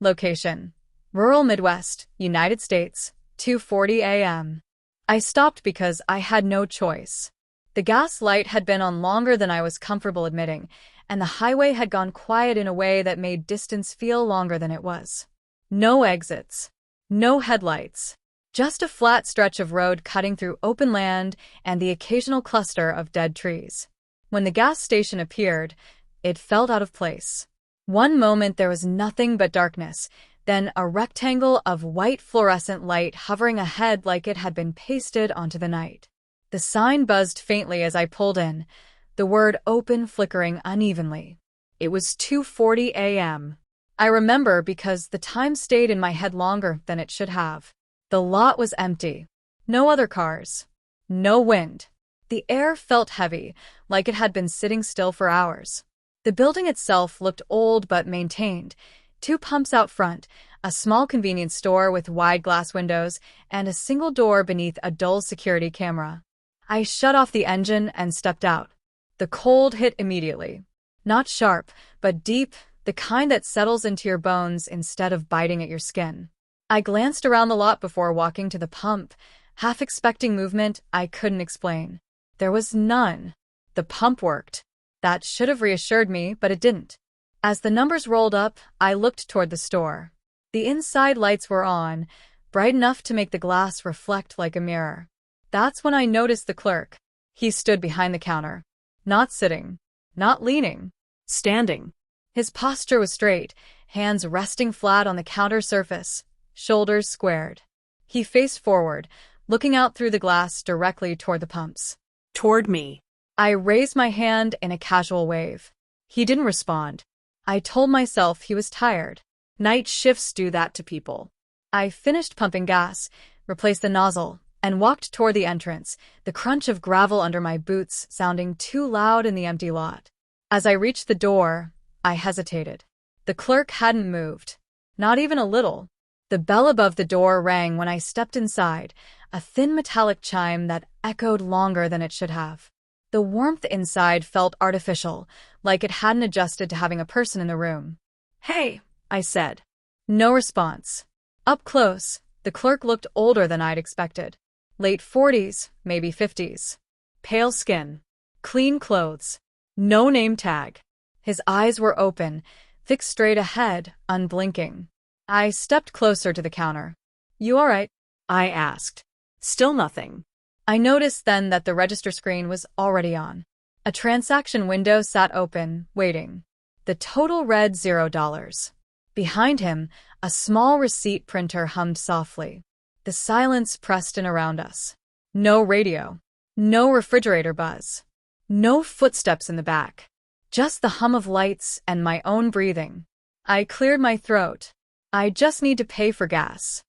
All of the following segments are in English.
Location: rural Midwest, United States, 2:40 a.m. I stopped because I had no choice. The gas light had been on longer than I was comfortable admitting, and the highway had gone quiet in a way that made distance feel longer than it was. No exits. No headlights. Just a flat stretch of road cutting through open land and the occasional cluster of dead trees. When the gas station appeared, it felt out of place. One moment there was nothing but darkness, then a rectangle of white fluorescent light hovering ahead like it had been pasted onto the night. The sign buzzed faintly as I pulled in, the word open flickering unevenly. It was 2:40 a.m. I remember because the time stayed in my head longer than it should have. The lot was empty. No other cars. No wind. The air felt heavy, like it had been sitting still for hours. The building itself looked old but maintained. 2 pumps out front, a small convenience store with wide glass windows, and a single door beneath a dull security camera. I shut off the engine and stepped out. The cold hit immediately. Not sharp, but deep, the kind that settles into your bones instead of biting at your skin. I glanced around the lot before walking to the pump, half expecting movement I couldn't explain. There was none. The pump worked. That should have reassured me, but it didn't. As the numbers rolled up, I looked toward the store. The inside lights were on, bright enough to make the glass reflect like a mirror. That's when I noticed the clerk. He stood behind the counter. Not sitting. Not leaning. Standing. His posture was straight, hands resting flat on the counter surface, shoulders squared. He faced forward, looking out through the glass directly toward the pumps. Toward me. I raised my hand in a casual wave. He didn't respond. I told myself he was tired. Night shifts do that to people. I finished pumping gas, replaced the nozzle, and walked toward the entrance, the crunch of gravel under my boots sounding too loud in the empty lot. As I reached the door, I hesitated. The clerk hadn't moved. Not even a little. The bell above the door rang when I stepped inside, a thin metallic chime that echoed longer than it should have. The warmth inside felt artificial, like it hadn't adjusted to having a person in the room. "Hey," I said. No response. Up close, the clerk looked older than I'd expected. Late 40s, maybe 50s. Pale skin. Clean clothes. No name tag. His eyes were open, fixed straight ahead, unblinking. I stepped closer to the counter. "You all right?" I asked. Still nothing. I noticed then that the register screen was already on. A transaction window sat open, waiting. The total read $0. Behind him, a small receipt printer hummed softly. The silence pressed in around us. No radio. No refrigerator buzz. No footsteps in the back. Just the hum of lights and my own breathing. I cleared my throat. "I just need to pay for gas."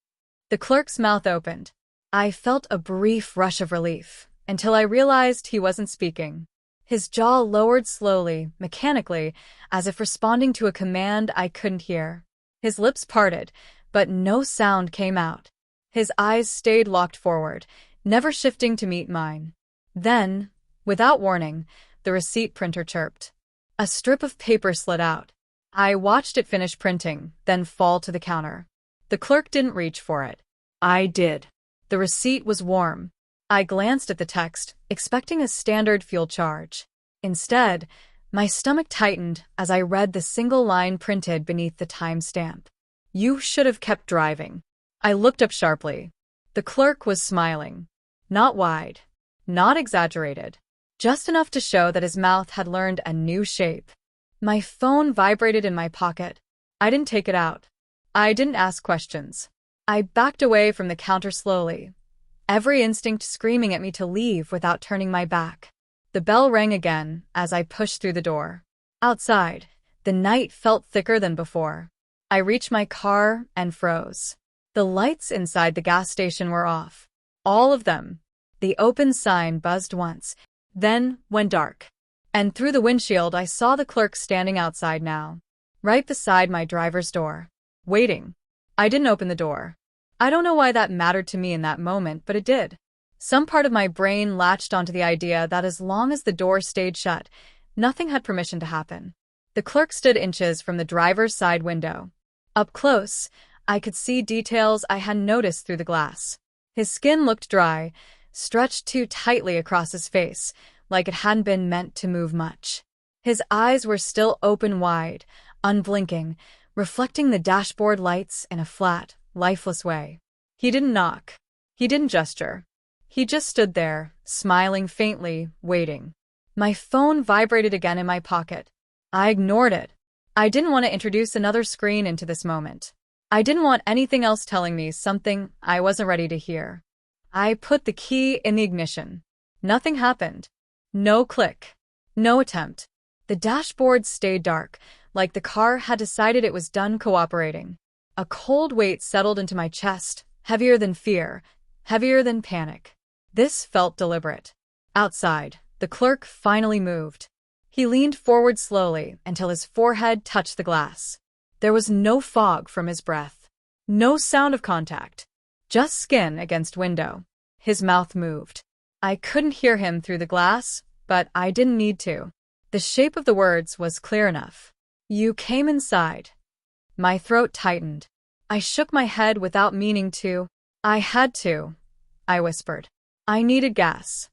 The clerk's mouth opened. I felt a brief rush of relief, until I realized he wasn't speaking. His jaw lowered slowly, mechanically, as if responding to a command I couldn't hear. His lips parted, but no sound came out. His eyes stayed locked forward, never shifting to meet mine. Then, without warning, the receipt printer chirped. A strip of paper slid out. I watched it finish printing, then fall to the counter. The clerk didn't reach for it. I did. The receipt was warm. I glanced at the text, expecting a standard fuel charge. Instead, my stomach tightened as I read the single line printed beneath the timestamp. "You should have kept driving." I looked up sharply. The clerk was smiling. Not wide. Not exaggerated. Just enough to show that his mouth had learned a new shape. My phone vibrated in my pocket. I didn't take it out. I didn't ask questions. I backed away from the counter slowly, every instinct screaming at me to leave without turning my back. The bell rang again as I pushed through the door. Outside, the night felt thicker than before. I reached my car and froze. The lights inside the gas station were off. All of them. The open sign buzzed once, then went dark. And through the windshield I saw the clerk standing outside now, right beside my driver's door, waiting. I didn't open the door. I don't know why that mattered to me in that moment, but it did. Some part of my brain latched onto the idea that as long as the door stayed shut, nothing had permission to happen. The clerk stood inches from the driver's side window. Up close, I could see details I hadn't noticed through the glass. His skin looked dry, stretched too tightly across his face, like it hadn't been meant to move much. His eyes were still open wide, unblinking, reflecting the dashboard lights in a flat, lifeless way. He didn't knock. He didn't gesture. He just stood there, smiling faintly, waiting. My phone vibrated again in my pocket. I ignored it. I didn't want to introduce another screen into this moment. I didn't want anything else telling me something I wasn't ready to hear. I put the key in the ignition. Nothing happened. No click. No attempt. The dashboard stayed dark, like the car had decided it was done cooperating. A cold weight settled into my chest, heavier than fear, heavier than panic. This felt deliberate. Outside, the clerk finally moved. He leaned forward slowly until his forehead touched the glass. There was no fog from his breath. No sound of contact. Just skin against window. His mouth moved. I couldn't hear him through the glass, but I didn't need to. The shape of the words was clear enough. You came inside. My throat tightened. I shook my head without meaning to. I had to, I whispered. I needed gas.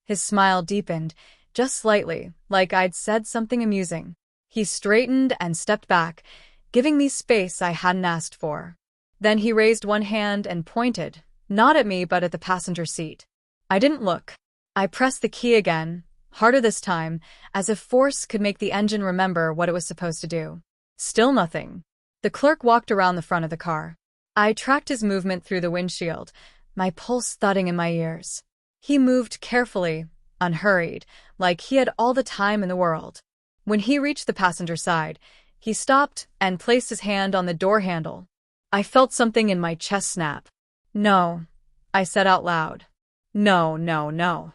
His smile deepened, just slightly, like I'd said something amusing. He straightened and stepped back, giving me space I hadn't asked for. Then he raised one hand and pointed, not at me but at the passenger seat. I didn't look. I pressed the key again, harder this time, as if force could make the engine remember what it was supposed to do. Still nothing. The clerk walked around the front of the car. I tracked his movement through the windshield, my pulse thudding in my ears. He moved carefully, unhurried, like he had all the time in the world. When he reached the passenger side, he stopped and placed his hand on the door handle. I felt something in my chest snap. No, I said out loud. No, no, no.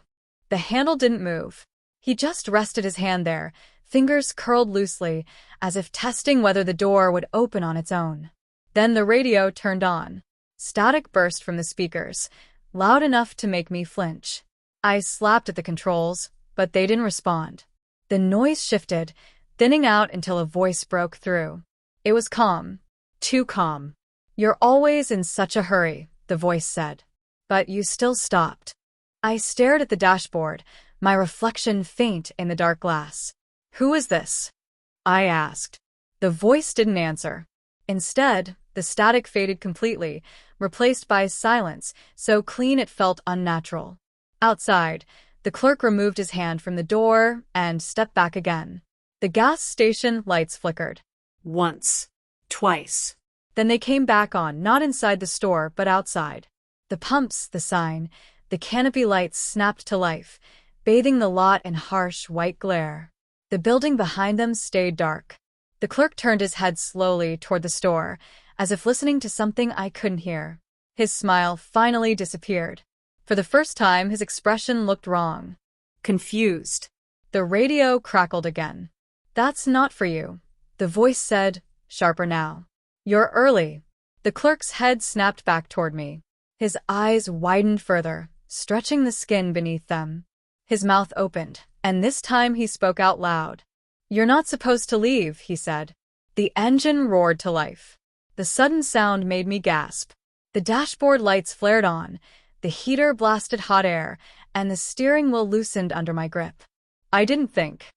The handle didn't move. He just rested his hand there, fingers curled loosely, as if testing whether the door would open on its own. Then the radio turned on. Static burst from the speakers, loud enough to make me flinch. I slapped at the controls, but they didn't respond. The noise shifted, thinning out until a voice broke through. It was calm. Too calm. You're always in such a hurry, the voice said. But you still stopped. I stared at the dashboard, my reflection faint in the dark glass. Who is this? I asked. The voice didn't answer. Instead, the static faded completely, replaced by silence, so clean it felt unnatural. Outside, the clerk removed his hand from the door and stepped back again. The gas station lights flickered. Once. Twice. Then they came back on, not inside the store, but outside. The pumps, the sign, the canopy lights snapped to life, bathing the lot in harsh white glare. The building behind them stayed dark. The clerk turned his head slowly toward the store, as if listening to something I couldn't hear. His smile finally disappeared. For the first time, his expression looked wrong. Confused. The radio crackled again. That's not for you, the voice said, sharper now. You're early. The clerk's head snapped back toward me. His eyes widened further, stretching the skin beneath them. His mouth opened, and this time he spoke out loud. You're not supposed to leave, he said. The engine roared to life. The sudden sound made me gasp. The dashboard lights flared on, the heater blasted hot air, and the steering wheel loosened under my grip. I didn't think.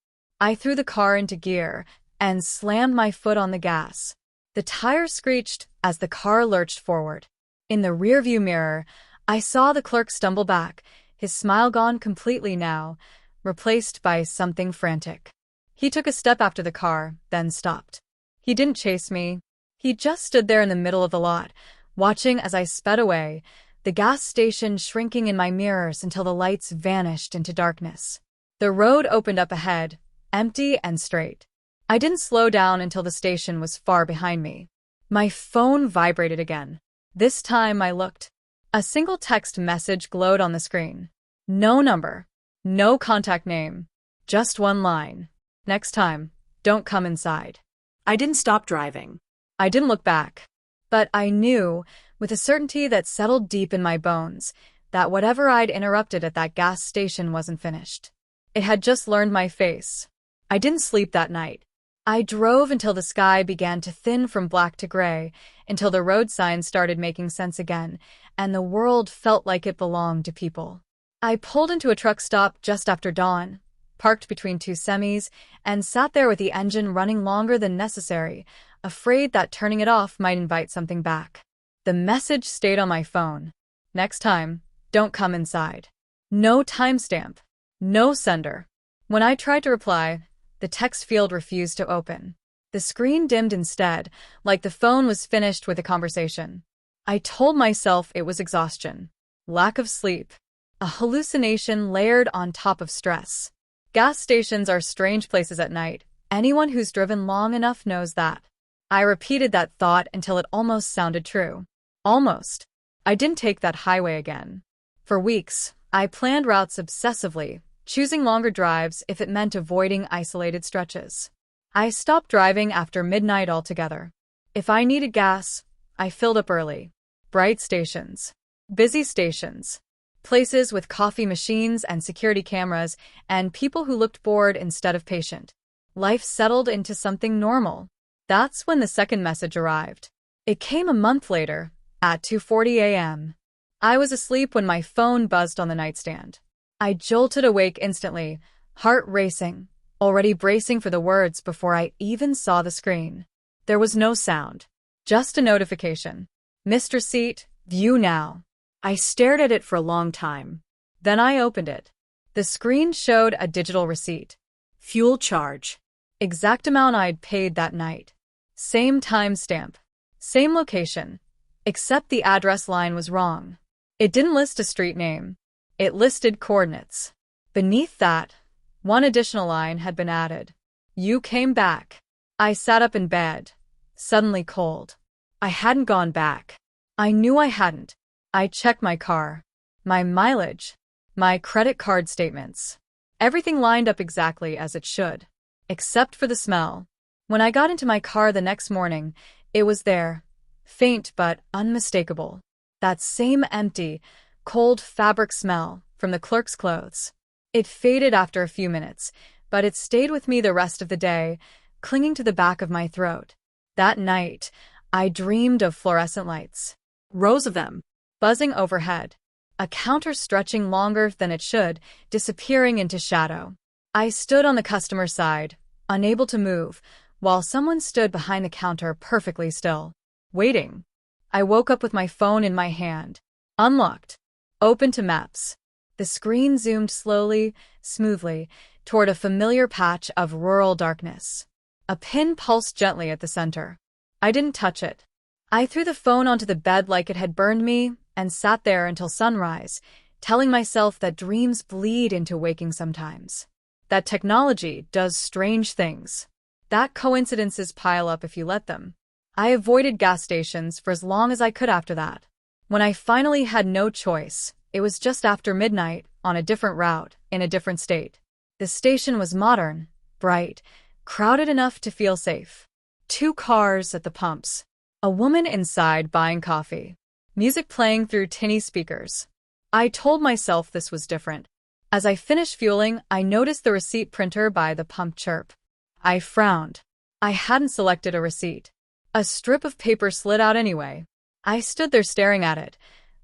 I threw the car into gear and slammed my foot on the gas. The tires screeched as the car lurched forward. In the rearview mirror, I saw the clerk stumble back, his smile gone completely now, replaced by something frantic. He took a step after the car, then stopped. He didn't chase me. He just stood there in the middle of the lot, watching as I sped away, the gas station shrinking in my mirrors until the lights vanished into darkness. The road opened up ahead, empty and straight. I didn't slow down until the station was far behind me. My phone vibrated again. This time I looked. A single text message glowed on the screen. No number. No contact name. Just one line. Next time, don't come inside. I didn't stop driving. I didn't look back. But I knew, with a certainty that settled deep in my bones, that whatever I'd interrupted at that gas station wasn't finished. It had just learned my face. I didn't sleep that night. I drove until the sky began to thin from black to gray, until the road signs started making sense again, and the world felt like it belonged to people. I pulled into a truck stop just after dawn, parked between two semis, and sat there with the engine running longer than necessary, afraid that turning it off might invite something back. The message stayed on my phone. Next time, don't come inside. No timestamp. No sender. When I tried to reply, the text field refused to open. The screen dimmed instead, like the phone was finished with a conversation. I told myself it was exhaustion, lack of sleep, a hallucination layered on top of stress. Gas stations are strange places at night. Anyone who's driven long enough knows that. I repeated that thought until it almost sounded true. Almost. I didn't take that highway again. For weeks, I planned routes obsessively, choosing longer drives if it meant avoiding isolated stretches. I stopped driving after midnight altogether. If I needed gas, I filled up early. Bright stations. Busy stations. Places with coffee machines and security cameras, and people who looked bored instead of patient. Life settled into something normal. That's when the second message arrived. It came a month later, at 2:40 a.m. I was asleep when my phone buzzed on the nightstand. I jolted awake instantly, heart racing, already bracing for the words before I even saw the screen. There was no sound, just a notification. Missed receipt, view now. I stared at it for a long time. Then I opened it. The screen showed a digital receipt. Fuel charge. Exact amount I'd paid that night. Same timestamp. Same location. Except the address line was wrong. It didn't list a street name. It listed coordinates. Beneath that, one additional line had been added. You came back. I sat up in bed, suddenly cold. I hadn't gone back. I knew I hadn't. I checked my car, my mileage, my credit card statements. Everything lined up exactly as it should, except for the smell. When I got into my car the next morning, it was there, faint but unmistakable. That same empty, cold fabric smell from the clerk's clothes. It faded after a few minutes, but it stayed with me the rest of the day, clinging to the back of my throat. That night, I dreamed of fluorescent lights. Rows of them. Buzzing overhead. A counter stretching longer than it should, disappearing into shadow. I stood on the customer side, unable to move, while someone stood behind the counter perfectly still, waiting. I woke up with my phone in my hand. Unlocked. Open to maps. The screen zoomed slowly, smoothly, toward a familiar patch of rural darkness. A pin pulsed gently at the center. I didn't touch it. I threw the phone onto the bed like it had burned me and sat there until sunrise, telling myself that dreams bleed into waking sometimes. That technology does strange things. That coincidences pile up if you let them. I avoided gas stations for as long as I could after that. When I finally had no choice, it was just after midnight, on a different route, in a different state. The station was modern, bright, crowded enough to feel safe. 2 cars at the pumps. A woman inside buying coffee. Music playing through tinny speakers. I told myself this was different. As I finished fueling, I noticed the receipt printer by the pump chirp. I frowned. I hadn't selected a receipt. A strip of paper slid out anyway. I stood there staring at it,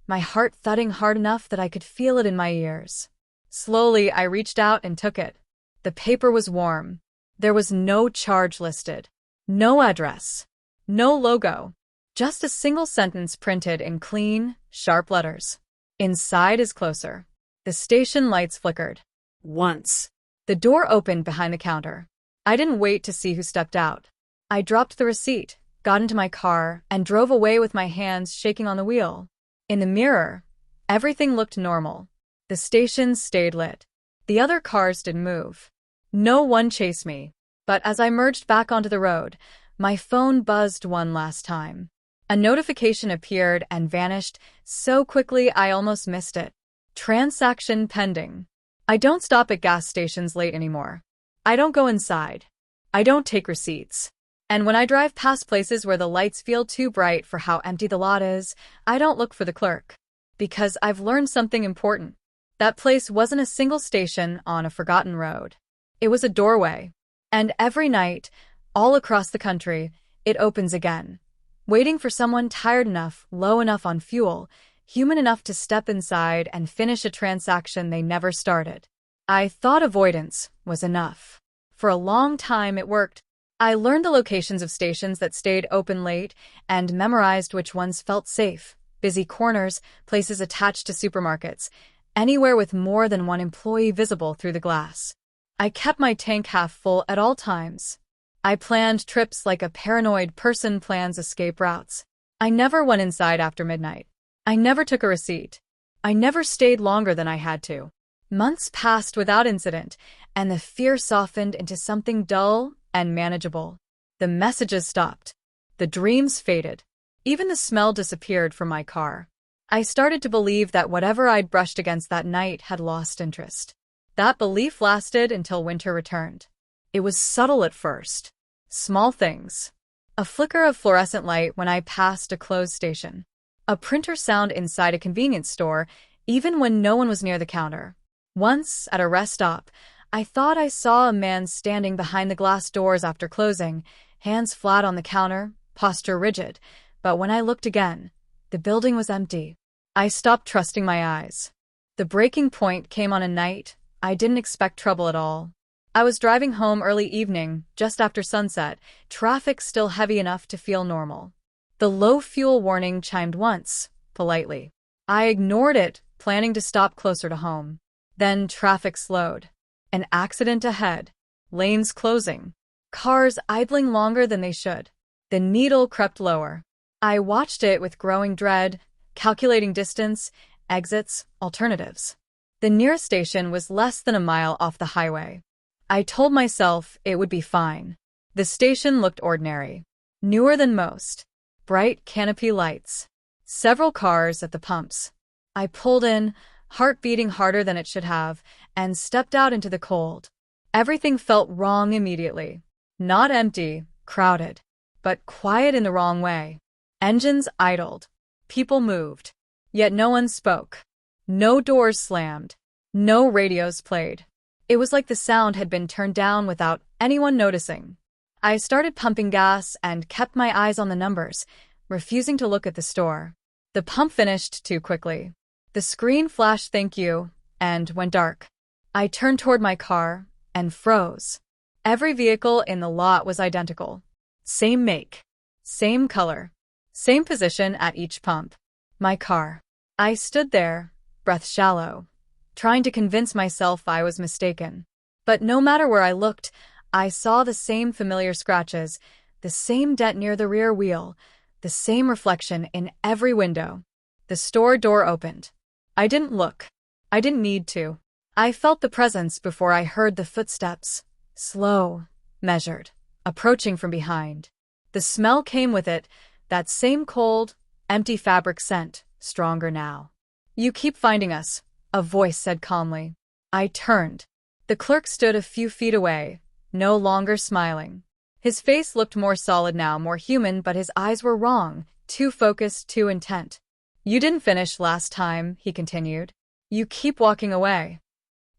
my heart thudding hard enough that I could feel it in my ears. Slowly, I reached out and took it. The paper was warm. There was no charge listed. No address. No logo. Just a single sentence printed in clean, sharp letters. Inside is closer. The station lights flickered. Once. The door opened behind the counter. I didn't wait to see who stepped out. I dropped the receipt, got into my car, and drove away with my hands shaking on the wheel. In the mirror, everything looked normal. The station stayed lit. The other cars didn't move. No one chased me. But as I merged back onto the road, my phone buzzed one last time. A notification appeared and vanished so quickly I almost missed it. Transaction pending. I don't stop at gas stations late anymore. I don't go inside. I don't take receipts. And when I drive past places where the lights feel too bright for how empty the lot is, I don't look for the clerk. Because I've learned something important. That place wasn't a single station on a forgotten road. It was a doorway. And every night, All across the country, it opens again, waiting for someone tired enough, low enough on fuel, human enough to step inside and finish a transaction they never started. I thought avoidance was enough. For a long time it worked. I learned the locations of stations that stayed open late and memorized which ones felt safe. Busy corners, places attached to supermarkets, anywhere with more than one employee visible through the glass. I kept my tank half full at all times. I planned trips like a paranoid person plans escape routes. I never went inside after midnight. I never took a receipt. I never stayed longer than I had to. Months passed without incident, and the fear softened into something dull and manageable. The messages stopped. The dreams faded. Even the smell disappeared from my car. I started to believe that whatever I'd brushed against that night had lost interest. That belief lasted until winter returned. It was subtle at first. Small things. A flicker of fluorescent light when I passed a closed station. A printer sound inside a convenience store, even when no one was near the counter. Once, at a rest stop, I thought I saw a man standing behind the glass doors after closing, hands flat on the counter, posture rigid. But when I looked again, the building was empty. I stopped trusting my eyes. The breaking point came on a night I didn't expect trouble at all. I was driving home early evening, just after sunset, traffic still heavy enough to feel normal. The low fuel warning chimed once, politely. I ignored it, planning to stop closer to home. Then traffic slowed. An accident ahead. Lanes closing. Cars idling longer than they should. The needle crept lower. I watched it with growing dread, calculating distance, exits, alternatives. The nearest station was less than a mile off the highway. I told myself it would be fine. The station looked ordinary. Newer than most. Bright canopy lights. Several cars at the pumps. I pulled in, heart beating harder than it should have, and stepped out into the cold. Everything felt wrong immediately. Not empty, crowded, but quiet in the wrong way. Engines idled. People moved. Yet no one spoke. No doors slammed. No radios played. It was like the sound had been turned down without anyone noticing. I started pumping gas and kept my eyes on the numbers, refusing to look at the store. The pump finished too quickly. The screen flashed "thank you" and went dark. I turned toward my car and froze. Every vehicle in the lot was identical. Same make. Same color. Same position at each pump. My car. I stood there, breath shallow, trying to convince myself I was mistaken. But no matter where I looked, I saw the same familiar scratches, the same dent near the rear wheel, the same reflection in every window. The store door opened. I didn't look. I didn't need to. I felt the presence before I heard the footsteps. Slow, measured, approaching from behind. The smell came with it, that same cold, empty fabric scent, stronger now. "You keep finding us," a voice said calmly. I turned. The clerk stood a few feet away, no longer smiling. His face looked more solid now, more human, but his eyes were wrong, too focused, too intent. "You didn't finish last time," he continued. "You keep walking away."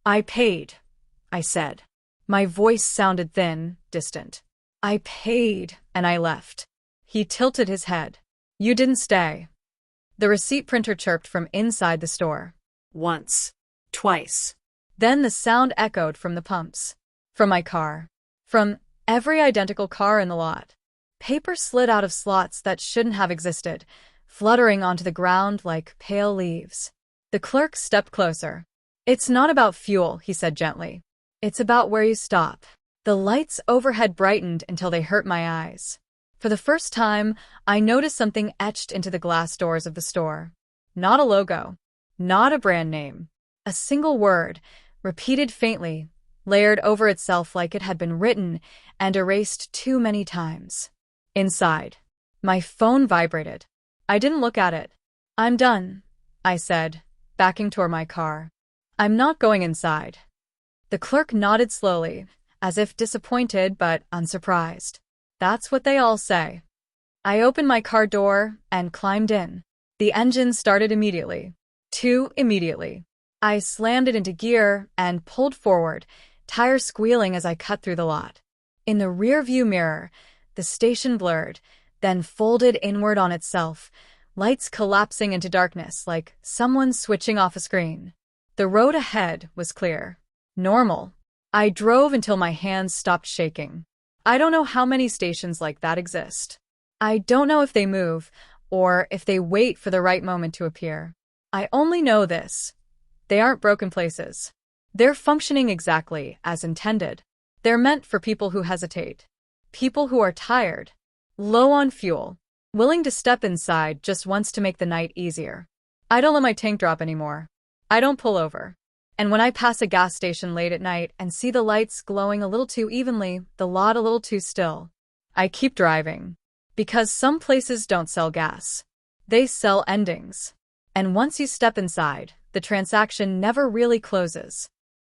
"I paid," I said. My voice sounded thin, distant. "I paid, and I left." He tilted his head. "You didn't stay." The receipt printer chirped from inside the store. Once. Twice. Then the sound echoed from the pumps. From my car. From every identical car in the lot. Paper slid out of slots that shouldn't have existed, fluttering onto the ground like pale leaves. The clerk stepped closer. "It's not about fuel," he said gently. "It's about where you stop." The lights overhead brightened until they hurt my eyes. For the first time, I noticed something etched into the glass doors of the store. Not a logo. Not a brand name. A single word, repeated faintly, layered over itself like it had been written and erased too many times. Inside. My phone vibrated. I didn't look at it. "I'm done," I said, backing toward my car. "I'm not going inside." The clerk nodded slowly, as if disappointed but unsurprised. That's what they all say. I opened my car door and climbed in. The engine started immediately. Too immediately. I slammed it into gear and pulled forward, tires squealing as I cut through the lot. In the rearview mirror, the station blurred, then folded inward on itself, lights collapsing into darkness like someone switching off a screen. The road ahead was clear. Normal. I drove until my hands stopped shaking. I don't know how many stations like that exist. I don't know if they move, or if they wait for the right moment to appear. I only know this. They aren't broken places. They're functioning exactly as intended. They're meant for people who hesitate. People who are tired, low on fuel, willing to step inside just once to make the night easier. I don't let my tank drop anymore. I don't pull over. And when I pass a gas station late at night and see the lights glowing a little too evenly, the lot a little too still, I keep driving. Because some places don't sell gas. They sell endings. And once you step inside, the transaction never really closes.